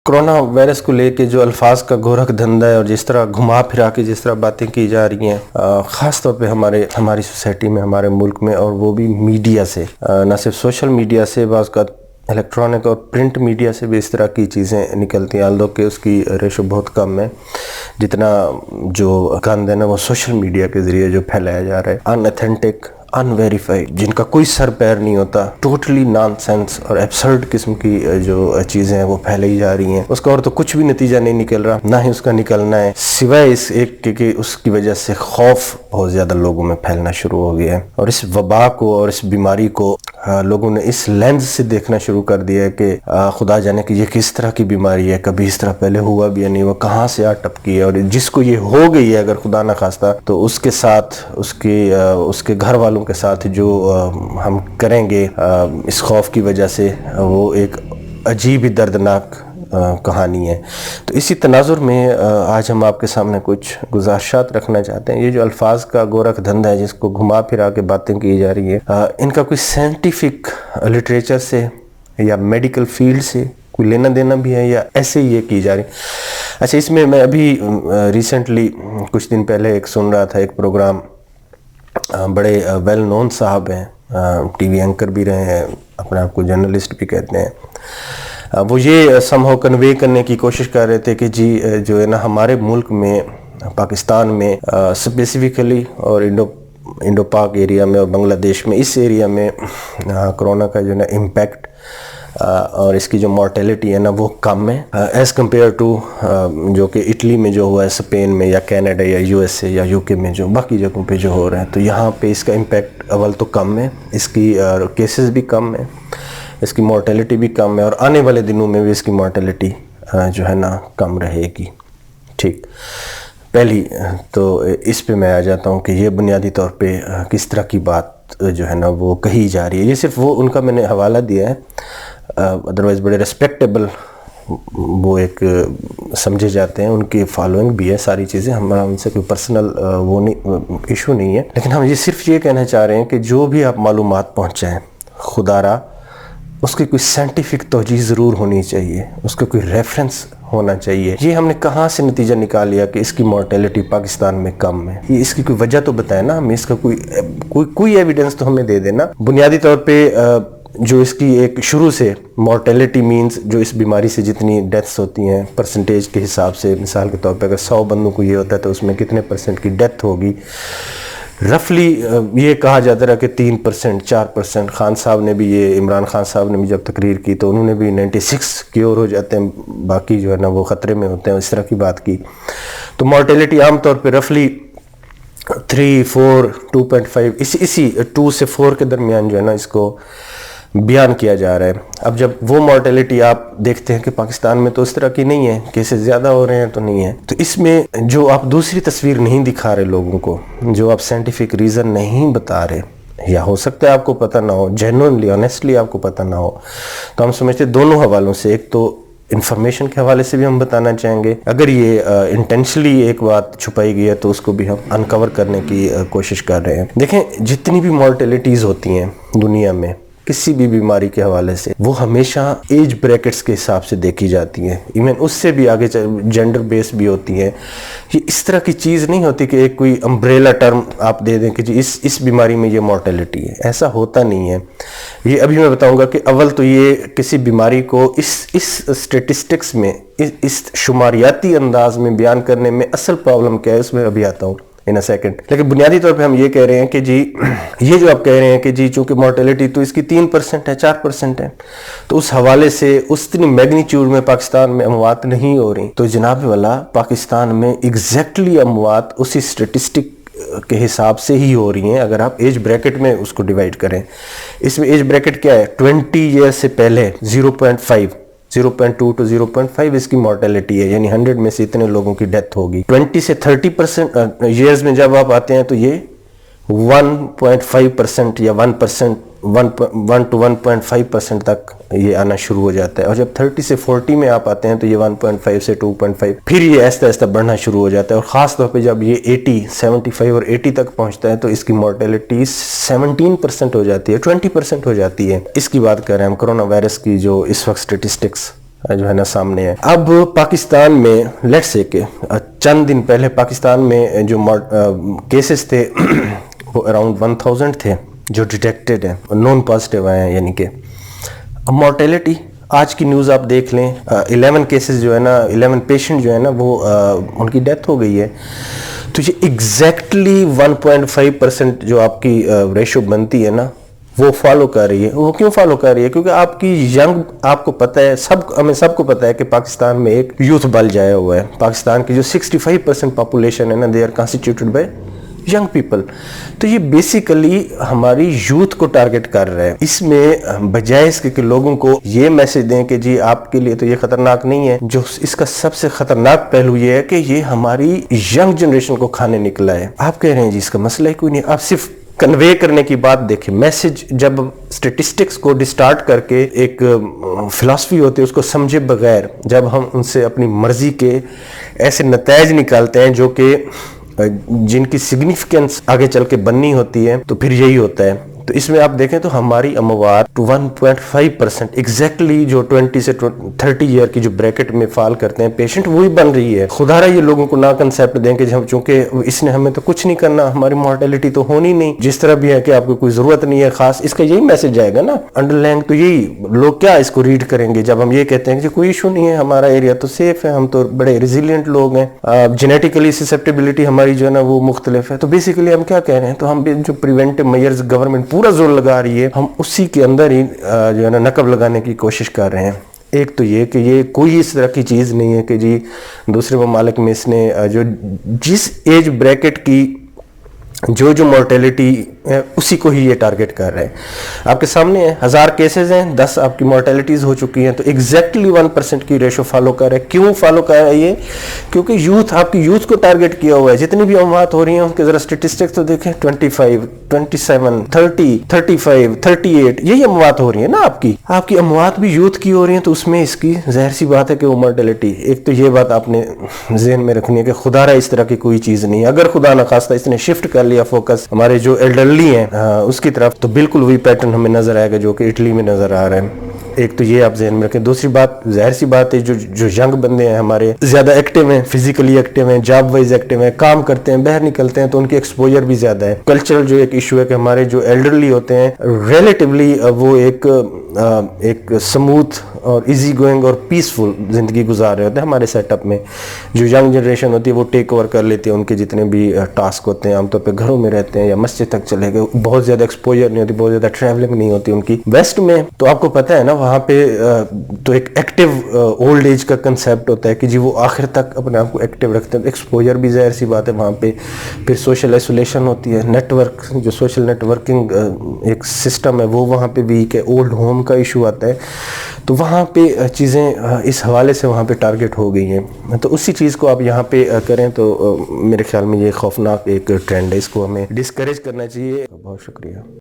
Corona virus کو لے کے جو الفاظ کا گورکھ دھندا ہے اور جس طرح گھما پھرا کے جس طرح باتیں کی جا رہی ہیں خاص طور پہ ہماری سوسائٹی میں، ہمارے ملک میں، اور وہ بھی میڈیا سے، نہ صرف سوشل میڈیا سے، بعض کا الیکٹرانک اور پرنٹ میڈیا سے بھی اس طرح کی چیزیں نکلتی ہیں، although کہ اس کی ریشو بہت کم ہے، جتنا جو گند ہے نا وہ سوشل میڈیا کے ذریعے جو پھیلایا جا رہا ہے، ان ایتھینٹک، ان ویریفائڈ، جن کا کوئی سر پیر نہیں ہوتا، ٹوٹلی نان سینس اور ایبسرڈ قسم کی جو چیزیں ہیں وہ پھیلائی جا رہی ہیں. اس کا اور تو کچھ بھی نتیجہ نہیں نکل رہا، نہ ہی اس کا نکلنا ہے، سوائے اس ایک کہ اس کی وجہ سے خوف بہت زیادہ لوگوں میں پھیلنا شروع ہو گیا ہے. اور اس وبا کو اور اس بیماری کو لوگوں نے اس لینز سے دیکھنا شروع کر دیا ہے کہ خدا جانے کہ یہ کس طرح کی بیماری ہے، کبھی اس طرح پہلے ہوا بھی یا نہیں، وہ کہاں سے آ ٹپکی ہے، اور جس کو یہ ہو گئی ہے اگر خدا نہ خواستہ تو اس کے ساتھ اس کے گھر والوں کے ساتھ جو ہم کریں گے اس خوف کی وجہ سے، وہ ایک عجیب ہی دردناک کہانی ہے. تو اسی تناظر میں آج ہم آپ کے سامنے کچھ گزارشات رکھنا چاہتے ہیں. یہ جو الفاظ کا گورکھ دھندا ہے جس کو گھما پھرا کے باتیں کی جا رہی ہیں، ان کا کوئی سائنٹیفک لٹریچر سے یا میڈیکل فیلڈ سے کوئی لینا دینا بھی ہے یا ایسے ہی یہ کی جا رہی ہے. اچھا، اس میں ابھی ریسنٹلی کچھ دن پہلے ایک سن رہا تھا، ایک پروگرام، بڑے ویل نون صاحب ہیں، ٹی وی اینکر بھی رہے ہیں، اپنے آپ کو جرنلسٹ بھی کہتے ہیں. وہ یہ سمہو کنوے کرنے کی کوشش کر رہے تھے کہ جی جو ہے نا ہمارے ملک میں، پاکستان میں اسپیسیفکلی، اور انڈو پاک ایریا میں اور بنگلہ دیش میں، اس ایریا میں کرونا کا جو ہے نا امپیکٹ اور اس کی جو مورٹیلٹی ہے نا وہ کم ہے ایز کمپیئر ٹو جو کہ اٹلی میں جو ہوا ہے، اسپین میں یا کینیڈا یا یو ایس اے یا یو کے میں جو باقی جگہوں پہ جو ہو رہے ہیں. تو یہاں پہ اس کا امپیکٹ اول تو کم ہے، اس کی کیسز بھی کم ہیں، اس کی مورٹیلٹی بھی کم ہے، اور آنے والے دنوں میں بھی اس کی مورٹیلٹی جو ہے نا کم رہے گی. ٹھیک، پہلی تو اس پہ میں آ جاتا ہوں کہ یہ بنیادی طور پہ کس طرح کی بات جو ہے نا وہ کہی جا رہی ہے. یہ صرف وہ ان کا میں نے حوالہ دیا ہے، ادروائز بڑے ریسپیکٹیبل وہ ایک سمجھے جاتے ہیں، ان کی فالوئنگ بھی ہے، ساری چیزیں، ہمارا ان سے کوئی پرسنل وہ نہیں، ایشو نہیں ہے. لیکن ہم یہ صرف یہ کہنا چاہ رہے ہیں کہ جو بھی آپ معلومات پہنچائیں، خدا را اس کی کوئی سائنٹیفک توجیہ ضرور ہونی چاہیے، اس کا کوئی ریفرنس ہونا چاہیے. یہ ہم نے کہاں سے نتیجہ نکال لیا کہ اس کی مورٹیلٹی پاکستان میں کم ہے؟ یہ اس کی کوئی وجہ تو بتائے نا ہمیں، اس کا کوئی ایویڈنس تو ہمیں دے دینا. بنیادی طور پہ جو اس کی ایک شروع سے مورٹیلٹی مینز، جو اس بیماری سے جتنی ڈیتھس ہوتی ہیں پرسنٹیج کے حساب سے، مثال کے طور پہ اگر 100 بندوں کو یہ ہوتا ہے تو اس میں کتنے پرسنٹ کی ڈیتھ ہوگی. رفلی یہ کہا جاتا رہا کہ 3%، 4%. خان صاحب نے بھی، یہ عمران خان صاحب نے بھی جب تقریر کی تو انہوں نے بھی 96 کیور ہو جاتے ہیں، باقی جو ہے نا وہ خطرے میں ہوتے ہیں، اس طرح کی بات کی. تو مورٹیلٹی عام طور پہ رفلی 3، 4، 2.5، اسی 2 سے 4 کے درمیان جو ہے نا اس کو بیان کیا جا رہا ہے. اب جب وہ مورٹیلٹی آپ دیکھتے ہیں کہ پاکستان میں تو اس طرح کی نہیں ہے، کیسز زیادہ ہو رہے ہیں تو نہیں ہے. تو اس میں جو آپ دوسری تصویر نہیں دکھا رہے لوگوں کو، جو آپ سائنٹیفک ریزن نہیں بتا رہے، یا ہو سکتا ہے آپ کو پتہ نہ ہو، جینوئنلی آنیسٹلی آپ کو پتہ نہ ہو، تو ہم سمجھتے دونوں حوالوں سے، ایک تو انفارمیشن کے حوالے سے بھی ہم بتانا چاہیں گے، اگر یہ انٹینشلی ایک بات چھپائی گئی ہے تو اس کو بھی ہم انکور کرنے کی کوشش کر رہے ہیں. دیکھیں، جتنی بھی مورٹیلٹیز ہوتی ہیں دنیا میں کسی بھی بیماری کے حوالے سے، وہ ہمیشہ ایج بریکٹس کے حساب سے دیکھی جاتی ہیں. ایون اس سے بھی آگے جینڈر بیس بھی ہوتی ہیں. یہ اس طرح کی چیز نہیں ہوتی کہ ایک کوئی امبریلا ٹرم آپ دے دیں کہ جی اس بیماری میں یہ مورٹیلٹی ہے. ایسا ہوتا نہیں ہے. یہ ابھی میں بتاؤں گا کہ اول تو یہ کسی بیماری کو اس اسٹیٹسٹکس میں، اس شماریاتی انداز میں بیان کرنے میں اصل پرابلم کیا ہے، اس میں ابھی آتا ہوں ان اے سیکنڈ. لیکن بنیادی طور پہ ہم یہ کہہ رہے ہیں کہ جی یہ جو آپ کہہ رہے ہیں کہ جی چونکہ مورٹیلٹی تو اس کی 3% ہے، 4% ہے، تو اس حوالے سے اس اتنی میگنیچیوڈ میں پاکستان میں اموات نہیں ہو رہی. تو جناب والا پاکستان میں ایگزیکٹلی اموات اسی اسٹیٹسٹک کے حساب سے ہی ہو رہی ہیں اگر آپ ایج بریکٹ میں اس کو ڈیوائیڈ کریں. اس میں ایج بریکٹ کیا ہے؟ 20 ایئر سے پہلے 0.2 to 0.5 اس کی مورٹیلٹی ہے، یعنی 100 میں سے اتنے لوگوں کی ڈیتھ ہوگی. 20 سے 30% ایئرز میں جب آپ آتے ہیں تو یہ 1.5% یا 1% 1 to 1.5% تک یہ آنا شروع ہو جاتا ہے. اور جب 30 سے 40 میں آپ آتے ہیں تو یہ 1.5 سے 2.5، پھر یہ ایسا ایسا بڑھنا شروع ہو جاتا ہے. اور خاص طور پہ جب یہ 80، 75 اور 80 تک پہنچتا ہے تو اس کی مورٹیلٹی 17% ہو جاتی ہے، 20% ہو جاتی ہے. اس کی بات کر رہے ہیں ہم، کرونا وائرس کی جو اس وقت سٹیٹسٹکس جو ہے نا سامنے ہے. اب پاکستان میں لیٹس سے کہ چند دن پہلے پاکستان میں جو کیسز تھے وہ اراؤنڈ 1000 تھے جو ڈیٹیکٹڈ ہیں، نون پازیٹیو آئے ہیں. یعنی کہ مورٹیلٹی آج کی نیوز آپ دیکھ لیں، 11 کیسز جو ہے نا، 11 پیشنٹ جو ہے نا وہ ان کی ڈیتھ ہو گئی ہے. تو یہ ایگزیکٹلی 1.5% جو آپ کی ریشو بنتی ہے نا وہ فالو کر رہی ہے. وہ کیوں فالو کر رہی ہے؟ کیونکہ آپ کی ینگ، آپ کو پتہ ہے، ہمیں سب کو پتہ ہے کہ پاکستان میں ایک یوتھ بل جایا ہوا ہے. پاکستان کی جو 65% پاپولیشن ہے نا، they are constituted by young people. تو یہ بیسیکلی ہماری یوتھ کو ٹارگٹ کر رہا ہے. اس میں بجائے اس کے کہ لوگوں کو یہ میسج دیں کہ جی آپ کے لیے تو یہ خطرناک نہیں ہے، جو اس کا سب سے خطرناک پہلو یہ ہے کہ یہ ہماری ینگ جنریشن کو کھانے نکلا ہے. آپ کہہ رہے ہیں جی اس کا مسئلہ ہی کوئی نہیں، آپ صرف کنوے کرنے کی بات دیکھیں. میسج جب اسٹیٹسٹکس کو ڈسٹارٹ کر کے ایک فلسفی ہوتی ہے اس کو سمجھے بغیر جب ہم ان سے اپنی مرضی کے ایسے نتائج نکالتے ہیں جو کہ جن کی سگنیفیکنس آگے چل کے بننی ہوتی ہے، تو پھر یہی ہوتا ہے. تو اس میں آپ دیکھیں تو ہماری اموات 1.5% ایگزیکٹلی جو 20 سے 30 ایئر کی جو بریکٹ میں فال کرتے ہیں پیشنٹ، وہی بن رہی ہے. خدا رہا یہ لوگوں کو نہ کنسیپٹ دیں کہ چونکہ اس نے ہمیں تو کچھ نہیں کرنا، ہماری مورٹیلٹی تو ہونی نہیں، جس طرح بھی ہے کہ آپ کو کوئی ضرورت نہیں ہے خاص. اس کا یہی میسج جائے گا نا انڈر لینگ. تو یہی لوگ کیا اس کو ریڈ کریں گے جب ہم یہ کہتے ہیں کہ کوئی ایشو نہیں ہے، ہمارا ایریا تو سیف ہے، ہم تو بڑے ریزیلینٹ لوگ ہیں، جینیٹیکلی سسپٹیبلٹی ہماری جو ہے نا وہ مختلف ہے. تو بیسیکلی ہم کیا کہہ رہے ہیں؟ تو ہم جو پریونٹیو میئرز گورنمنٹ پورا زور لگا رہی ہے، ہم اسی کے اندر ہی جو ہے نا نقب لگانے کی کوشش کر رہے ہیں. ایک تو یہ کہ یہ کوئی اس طرح کی چیز نہیں ہے کہ جی دوسرے ممالک میں اس نے جو جس ایج بریکٹ کی جو مورٹیلٹی ہے اسی کو ہی یہ ٹارگٹ کر رہے ہیں. آپ کے سامنے ہیں 1000 کیسز ہیں، 10 آپ کی مورٹیلٹیز ہو چکی ہیں. تو ایگزیکٹلی 1% کی ریشو فالو کر رہے ہیں. کیوں فالو کر رہا ہے یہ؟ کیونکہ یوتھ، آپ کی یوتھ کو ٹارگٹ کیا ہوا ہے. جتنی بھی اموات ہو رہی ہیں ان کے ذرا سٹیٹسٹکس تو دیکھیں، 25 27 30 35 38 یہی اموات ہو رہی ہیں نا. آپ کی اموات بھی یوتھ کی ہو رہی ہیں. تو اس میں اس کی ظاہر سی بات ہے کہ وہ مورٹیلٹی، ایک تو یہ بات آپ نے ذہن میں رکھنی ہے کہ خدا رہا اس طرح کی کوئی چیز نہیں ہے. اگر خدا نخواستہ اس نے شفٹ کر لیا فوکس ہمارے جو ایلڈرلی ہیں اس کی طرف، تو بالکل وہی پیٹرن ہمیں نظر آئے گا جو کہ اٹلی میں نظر آ رہا ہے. ایک تو یہ آپ ذہن میں رکھیں. دوسری بات ظاہر سی بات ہے جو ینگ بندے ہیں ہمارے زیادہ ایکٹیو ہیں، فزیکلی ایکٹیو ہیں، جاب وائز ایکٹیو ہیں، کام کرتے ہیں، باہر نکلتے ہیں، تو ان کی ایکسپوجر بھی زیادہ ہے. کلچرل جو ایک ایشو ہے کہ ہمارے جو ایلڈرلی ہوتے ہیں ریلیٹیولی وہ ایک سموتھ اور ایزی گوئنگ اور پیسفل زندگی گزار رہے ہوتے ہیں. ہمارے سیٹ اپ میں جو ینگ جنریشن ہوتی ہے وہ ٹیک اوور کر لیتی ہے ان کے جتنے بھی ٹاسک ہوتے ہیں. عام طور پہ گھروں میں رہتے ہیں یا مسجد تک چلے گئے، بہت زیادہ ایکسپوجر نہیں ہوتی، بہت زیادہ ٹریولنگ نہیں ہوتی ان کی. ویسٹ میں تو آپ کو پتہ ہے نا وہاں پہ تو ایک ایکٹیو اولڈ ایج کا کنسیپٹ ہوتا ہے کہ جی وہ آخر تک اپنے آپ کو ایکٹیو رکھتے ہیں. ایکسپوجر بھی ظاہر سی بات ہے وہاں پہ. پھر سوشل آئسولیشن ہوتی ہے، نیٹ ورک جو سوشل نیٹ ورکنگ ایک سسٹم ہے وہ وہاں پہ ویک ہے. اولڈ ہوم کا ایشو آتا ہے. تو وہاں پہ چیزیں اس حوالے سے وہاں پہ ٹارگٹ ہو گئی ہیں. تو اسی چیز کو آپ یہاں پہ کریں تو میرے خیال میں یہ خوفناک ایک ٹرینڈ ہے، اس کو ہمیں ڈسکریج کرنا چاہیے. بہت شکریہ.